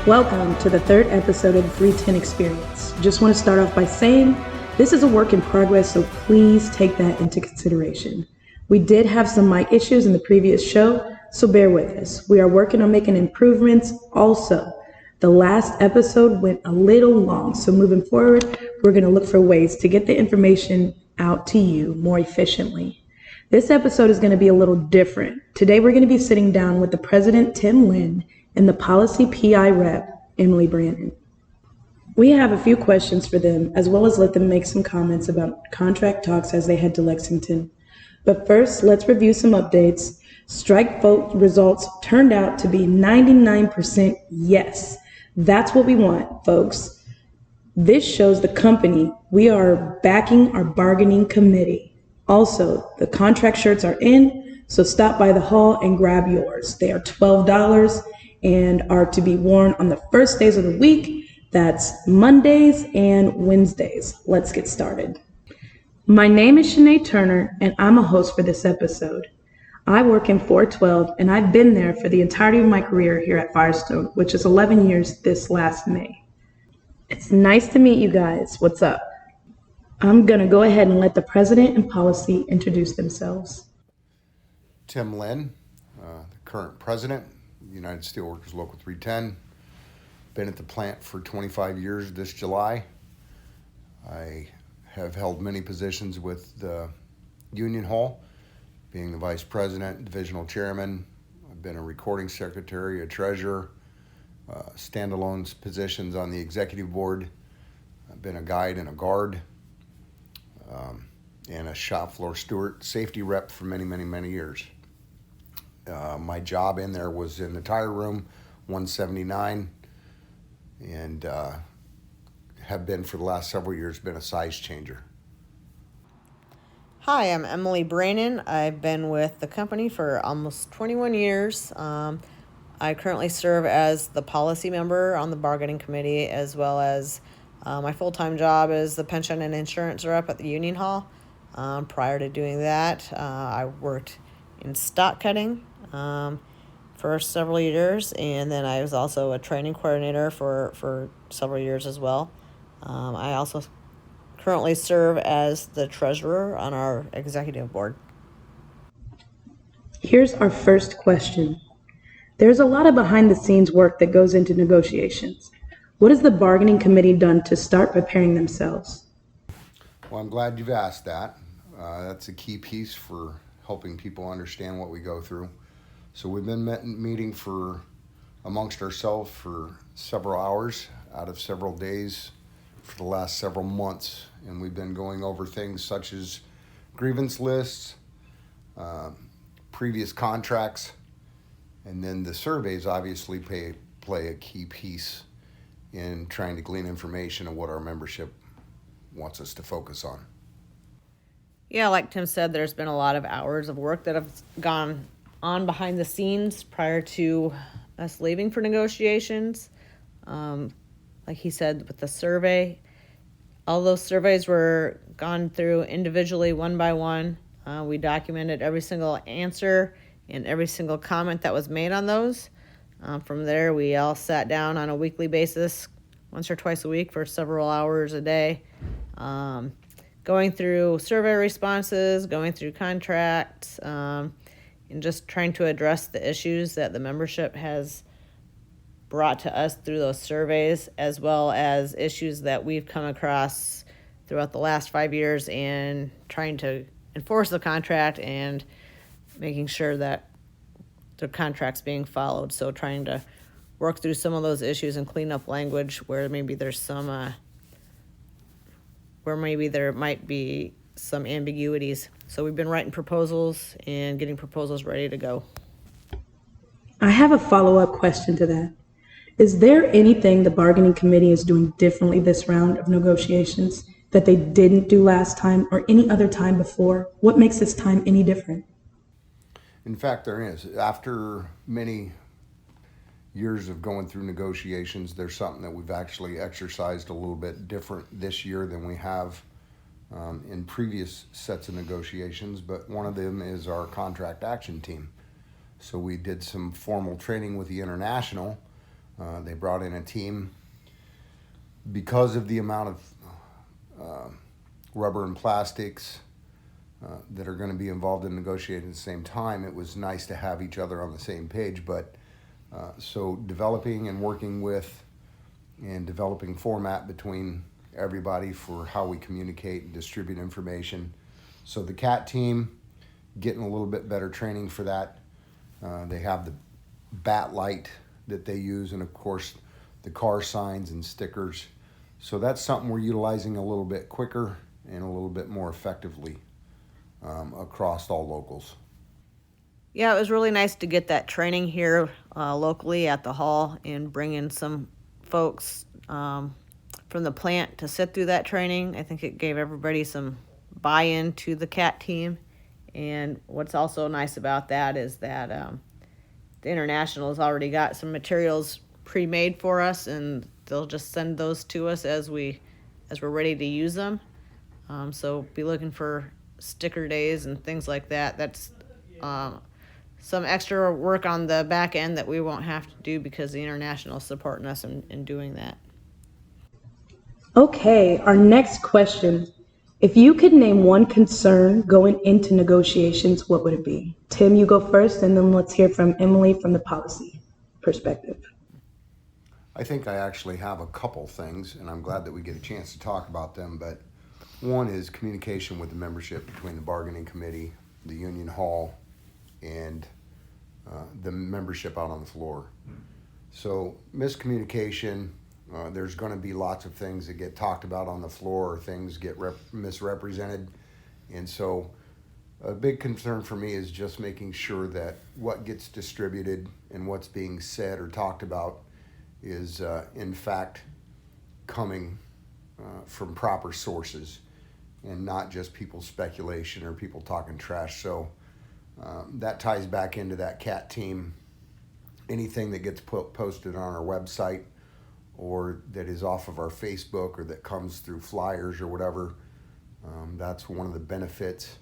Welcome to the third episode of the 310 Experience. Just want to start off by saying this is a work in progress, so please take that into consideration. We did have some mic issues in the previous show, so bear with us. We are working on making improvements. Also, the last episode went a little long, so moving forward, we're going to look for ways to get the information out to you more efficiently. This episode is going to be a little different. Today, we're going to be sitting down with the President, Tim Lynn, and the Policy PI Rep, Emily Brannon. We have a few questions for them, as well as let them make some comments about contract talks as they head to Lexington. But first, let's review some updates. Strike vote results turned out to be 99% yes. That's what we want, folks. This shows the company we are backing our bargaining committee. Also, the contract shirts are in, so stop by the hall and grab yours. They are $12 and are to be worn on the first days of the week. That's Mondays and Wednesdays. Let's get started. My name is Shanae Turner, and I'm a host for this episode. I work in 412, and I've been there for the entirety of my career here at Firestone, which is 11 years this last May. It's nice to meet you guys. What's up? I'm gonna go ahead and let the President and Policy introduce themselves. Tim Lynn, the current President, United Steelworkers Local 310. Been at the plant for 25 years this July. I have held many positions with the Union Hall, being the Vice President, Divisional Chairman. I've been a recording secretary, a treasurer, standalone positions on the executive board. I've been a guide and a guard, and a shop floor steward, safety rep for many, many, many years. My job in there was in the tire room, 179, and have been for the last several years been a size changer. Hi, I'm Emily Brannon. I've been with the company for almost 21 years. I currently serve as the policy member on the bargaining committee, as well as my full-time job is the pension and insurance rep at the Union Hall. Prior to doing that, I worked in stock cutting for several years, and then I was also a training coordinator for several years as well. I also currently serve as the treasurer on our executive board. Here's our first question. There's a lot of behind-the-scenes work that goes into negotiations. What has the bargaining committee done to start preparing themselves? Well, I'm glad you've asked that. That's a key piece for helping people understand what we go through. So we've been meeting amongst ourselves for several hours out of several days for the last several months, and we've been going over things such as grievance lists, previous contracts, and then the surveys obviously play a key piece in trying to glean information on what our membership wants us to focus on. Yeah, like Tim said, there's been a lot of hours of work that have gone on behind the scenes prior to us leaving for negotiations. Like he said, with the survey, all those surveys were gone through individually, one by one. We documented every single answer and every single comment that was made on those. From there, we all sat down on a weekly basis, once or twice a week for several hours a day, going through survey responses, going through contracts, and just trying to address the issues that the membership has brought to us through those surveys, as well as issues that we've come across throughout the last 5 years in trying to enforce the contract and making sure that the contract's being followed. So trying to work through some of those issues and clean up language where maybe there's some, where maybe there might be some ambiguities. So we've been writing proposals and getting proposals ready to go. I have a follow-up question to that. Is there anything the bargaining committee is doing differently this round of negotiations that they didn't do last time or any other time before? What makes this time any different? In fact, there is. After many years of going through negotiations, there's something that we've actually exercised a little bit different this year than we have in previous sets of negotiations, but one of them is our contract action team. So we did some formal training with the International. They brought in a team because of the amount of rubber and plastics that are going to be involved in negotiating at the same time. It was nice to have each other on the same page, but so developing and working with and developing format between everybody for how we communicate and distribute information. So the CAT team getting a little bit better training for that. They have the bat light that they use, and of course the car signs and stickers. So that's something we're utilizing a little bit quicker and a little bit more effectively across all locals. Yeah, it was really nice to get that training here locally at the hall and bring in some folks from the plant to sit through that training. I think it gave everybody some buy-in to the CAT team. And what's also nice about that is that the International has already got some materials pre-made for us, and they'll just send those to us as we're ready to use them. So be looking for sticker days and things like that. That's some extra work on the back end that we won't have to do because the International is supporting us in doing that. Okay, our next question. If you could name one concern going into negotiations, what would it be? Tim, you go first, and then let's hear from Emily from the policy perspective. I think I actually have a couple things, and I'm glad that we get a chance to talk about them, but one is communication with the membership between the bargaining committee, the union hall, and the membership out on the floor. So miscommunication, there's going to be lots of things that get talked about on the floor, or things get misrepresented. And so a big concern for me is just making sure that what gets distributed and what's being said or talked about is in fact coming from proper sources and not just people's speculation or people talking trash. So that ties back into that CAT team. Anything that gets posted on our website or that is off of our Facebook or that comes through flyers or whatever, that's one of the benefits,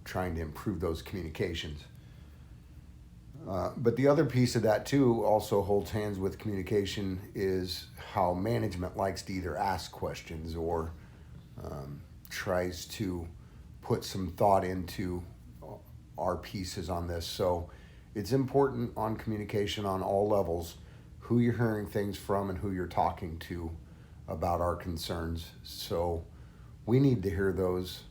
trying to improve those communications. But the other piece of that too also holds hands with communication is how management likes to either ask questions or tries to put some thought into our pieces on this. So it's important on communication on all levels, who you're hearing things from and who you're talking to about our concerns. So we need to hear those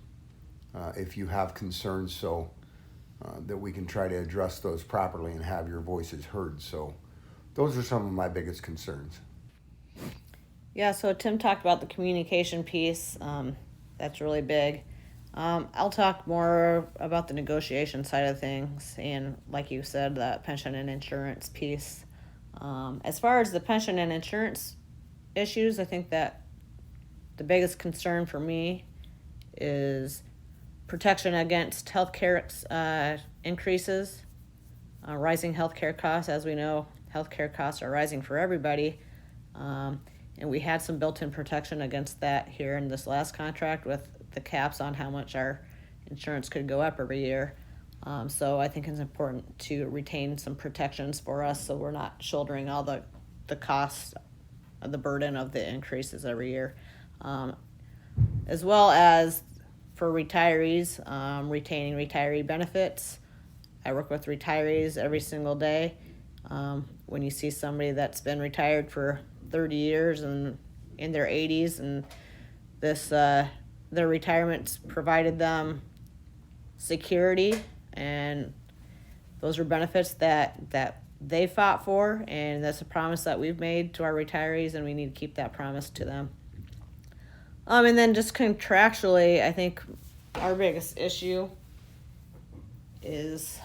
if you have concerns, so that we can try to address those properly and have your voices heard. So those are some of my biggest concerns. Yeah, so Tim talked about the communication piece. That's really big. I'll talk more about the negotiation side of things and, like you said, the pension and insurance piece. As far as the pension and insurance issues, I think that the biggest concern for me is protection against healthcare increases, rising healthcare costs. As we know, healthcare costs are rising for everybody. And we had some built-in protection against that here in this last contract with the caps on how much our insurance could go up every year. So I think it's important to retain some protections for us so we're not shouldering all the costs, the burden of the increases every year. As well as for retirees, retaining retiree benefits. I work with retirees every single day. When you see somebody that's been retired for 30 years and in their 80s and their retirement's provided them security, and those are benefits that they fought for, and that's a promise that we've made to our retirees, and we need to keep that promise to them. And then just contractually, I think our biggest issue is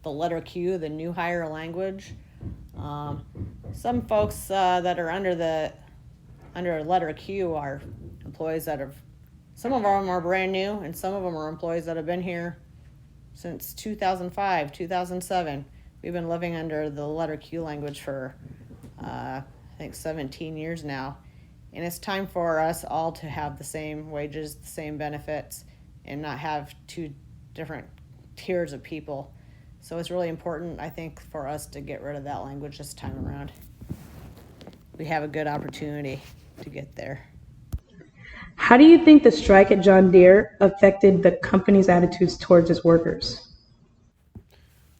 the letter Q, the new hire language. Some folks that are under letter Q are employees that have, some of them are brand new, and some of them are employees that have been here since 2005, 2007. We've been living under the letter Q language for, I think, 17 years now. And it's time for us all to have the same wages, the same benefits, and not have two different tiers of people. So it's really important, I think, for us to get rid of that language this time around. We have a good opportunity to get there. How do you think the strike at John Deere affected the company's attitudes towards its workers?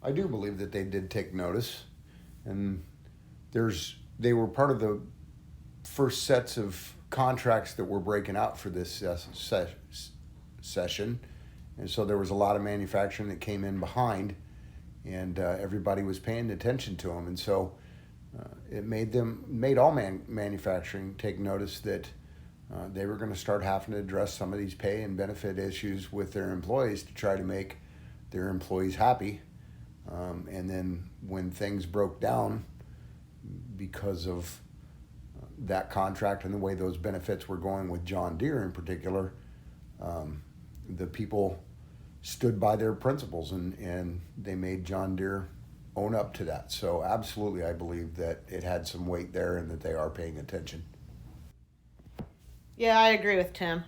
I do believe that they did take notice, and they were part of the first sets of contracts that were breaking out for this session, and so there was a lot of manufacturing that came in behind, and everybody was paying attention to them, and so it made all manufacturing take notice that they were going to start having to address some of these pay and benefit issues with their employees to try to make their employees happy. And then when things broke down because of that contract and the way those benefits were going with John Deere in particular, the people stood by their principles and they made John Deere own up to that. So absolutely, I believe that it had some weight there and that they are paying attention. Yeah, I agree with Tim.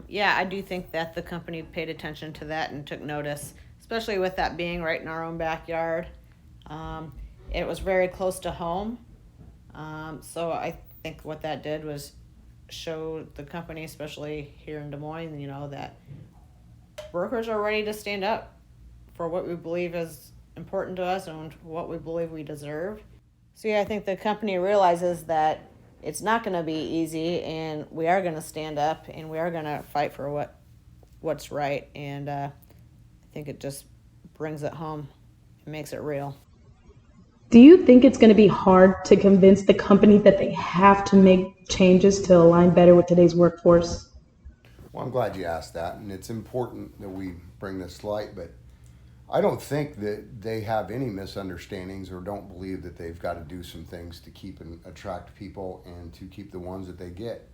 Yeah, I do think that the company paid attention to that and took notice, especially with that being right in our own backyard. It was very close to home. So I think what that did was show the company, especially here in Des Moines, that workers are ready to stand up for what we believe is important to us and what we believe we deserve. So yeah, I think the company realizes that it's not going to be easy, and we are going to stand up and we are going to fight for what's right. And I think it just brings it home and makes it real. Do you think it's going to be hard to convince the company that they have to make changes to align better with today's workforce? Well, I'm glad you asked that, and it's important that we bring this to light, but I don't think that they have any misunderstandings or don't believe that they've got to do some things to keep and attract people and to keep the ones that they get.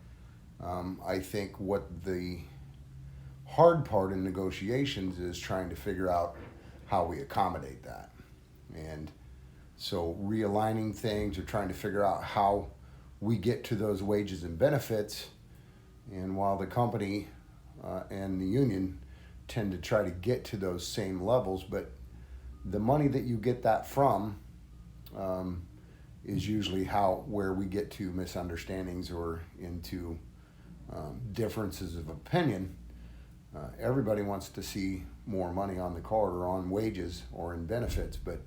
I think what the hard part in negotiations is trying to figure out how we accommodate that. And so realigning things or trying to figure out how we get to those wages and benefits. And while the company and the union tend to try to get to those same levels, but the money that you get that from is usually where we get to misunderstandings or into differences of opinion. Everybody wants to see more money on the card or on wages or in benefits, but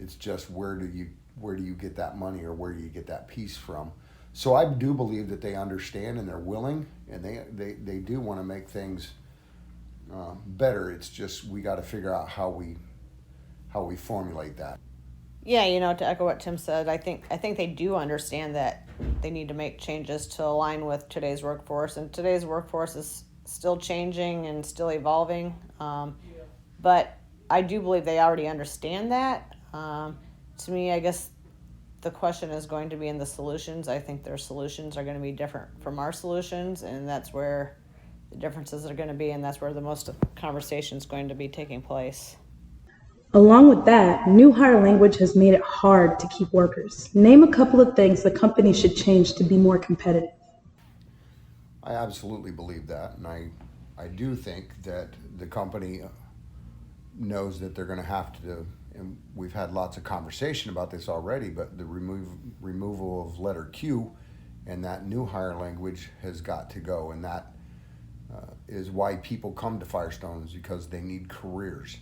it's just where do you get that money or where do you get that piece from? So I do believe that they understand and they're willing, and they do want to make things better. It's just we got to figure out how we formulate that. Yeah, to echo what Tim said, I think they do understand that they need to make changes to align with today's workforce, and today's workforce is still changing and still evolving. But I do believe they already understand that. To me, I guess the question is going to be in the solutions. I think their solutions are going to be different from our solutions, and that's where the differences are going to be, and that's where the most conversation is going to be taking place. Along with that, new hire language has made it hard to keep workers. Name a couple of things the company should change to be more competitive. I absolutely believe that, and I do think that the company knows that they're going to have to, and we've had lots of conversation about this already, but the removal of letter Q and that new hire language has got to go, and that is why people come to Firestone, is because they need careers.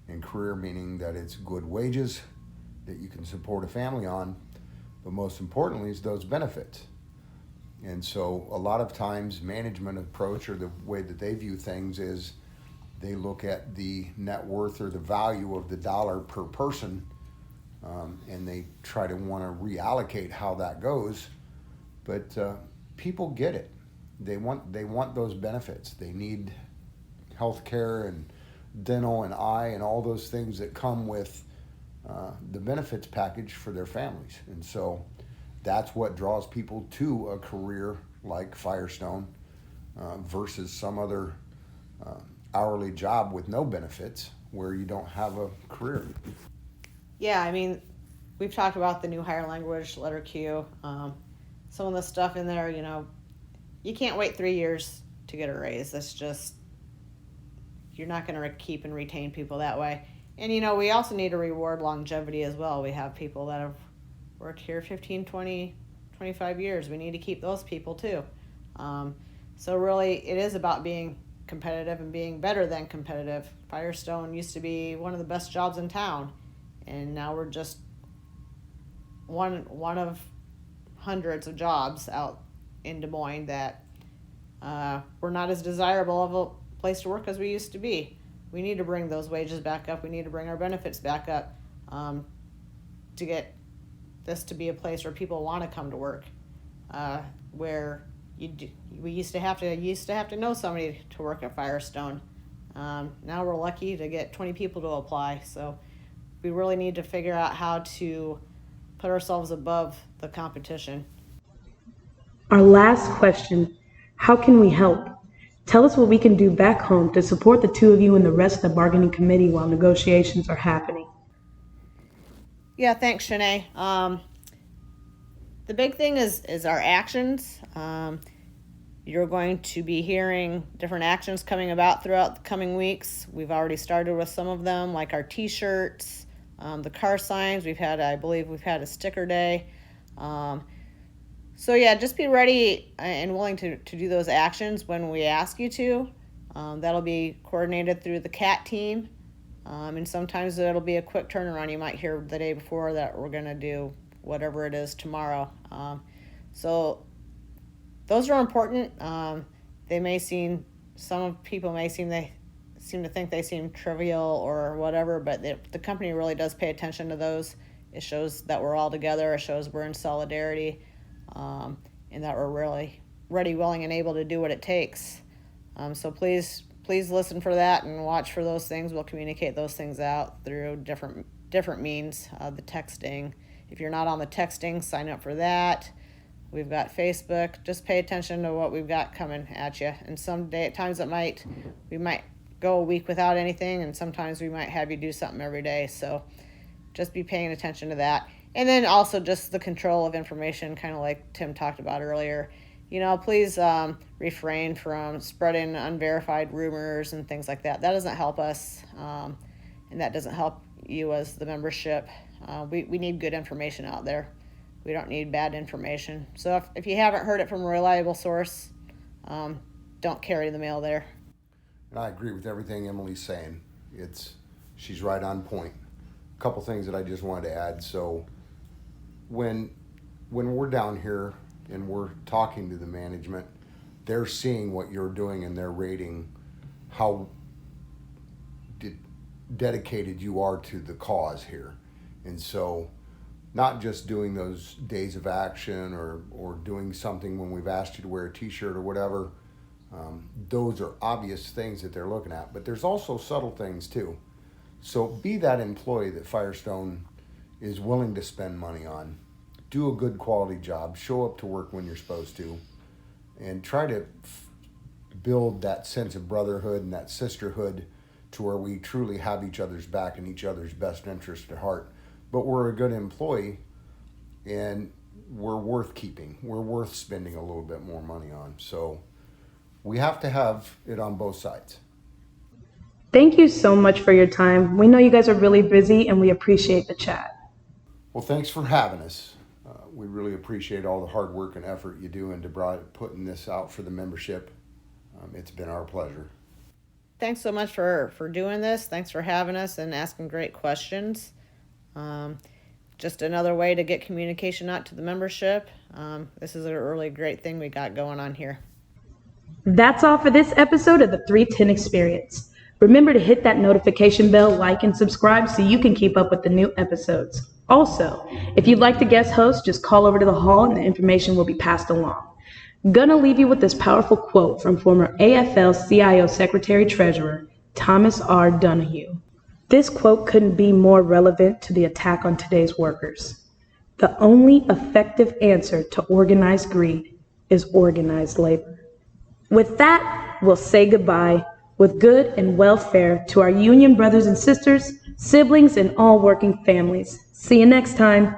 And career meaning that it's good wages that you can support a family on, but most importantly is those benefits. And so a lot of times management approach or the way that they view things is they look at the net worth or the value of the dollar per person, and they try to want to reallocate how that goes. But people get it. They want those benefits. They need health care and dental and eye and all those things that come with the benefits package for their families. And so that's what draws people to a career like Firestone versus some other hourly job with no benefits where you don't have a career. Yeah, I mean, we've talked about the new hire language, letter Q. Some of the stuff in there, you can't wait 3 years to get a raise. That's just, you're not going to keep and retain people that way. And, we also need to reward longevity as well. We have people that have worked here 15, 20, 25 years. We need to keep those people too. So really, it is about being competitive and being better than competitive. Firestone used to be one of the best jobs in town, and now we're just one of hundreds of jobs out in Des Moines that we're not as desirable of a place to work as we used to be. We need to bring those wages back up. We need to bring our benefits back up to get this to be a place where people want to come to work. Where we used to have to know somebody to work at Firestone. Now we're lucky to get 20 people to apply. So we really need to figure out how to put ourselves above the competition. Our last question, how can we help? Tell us what we can do back home to support the two of you and the rest of the bargaining committee while negotiations are happening. Yeah, thanks, Shanae. The big thing is our actions. You're going to be hearing different actions coming about throughout the coming weeks. We've already started with some of them, like our T-shirts, the car signs. I believe we've had a sticker day. So yeah, just be ready and willing to do those actions when we ask you to. That'll be coordinated through the CAT team. And sometimes it'll be a quick turnaround. You might hear the day before that we're going to do whatever it is tomorrow. So those are important. Some people may seem to think they seem trivial or whatever, but the company really does pay attention to those. It shows that we're all together. It shows we're in solidarity, and that we're really ready, willing, and able to do what it takes. So please listen for that and watch for those things. We'll communicate those things out through different means. The texting. If you're not on the texting, sign up for that. We've got Facebook. Just pay attention to what we've got coming at you. And at times we might go a week without anything, and sometimes we might have you do something every day. So just be paying attention to that. And then also just the control of information, kind of like Tim talked about earlier. Please refrain from spreading unverified rumors and things like that. That doesn't help us, and that doesn't help you as the membership. We need good information out there. We don't need bad information. So if you haven't heard it from a reliable source, don't carry the mail there. And I agree with everything Emily's saying. She's right on point. A couple things that I just wanted to add. So when we're down here and we're talking to the management, they're seeing what you're doing and they're rating how dedicated you are to the cause here. And so not just doing those days of action or doing something when we've asked you to wear a T-shirt or whatever, those are obvious things that they're looking at. But there's also subtle things too. So be that employee that Firestone is willing to spend money on. Do a good quality job. Show up to work when you're supposed to. And try to build that sense of brotherhood and that sisterhood to where we truly have each other's back and each other's best interest at heart. But we're a good employee and we're worth keeping. We're worth spending a little bit more money on. So we have to have it on both sides. Thank you so much for your time. We know you guys are really busy and we appreciate the chat. Well, thanks for having us. We really appreciate all the hard work and effort you do into putting this out for the membership. It's been our pleasure. Thanks so much for doing this. Thanks for having us and asking great questions. Just another way to get communication out to the membership. This is a really great thing we got going on here. That's all for this episode of the 310 Experience. Remember to hit that notification bell, like, and subscribe so you can keep up with the new episodes. Also, if you'd like to guest host, just call over to the hall and the information will be passed along. Gonna leave you with this powerful quote from former AFL-CIO Secretary Treasurer Thomas R. Donahue. This quote couldn't be more relevant to the attack on today's workers. The only effective answer to organized greed is organized labor. With that, we'll say goodbye with good and welfare to our union brothers and sisters, siblings, and all working families. See you next time.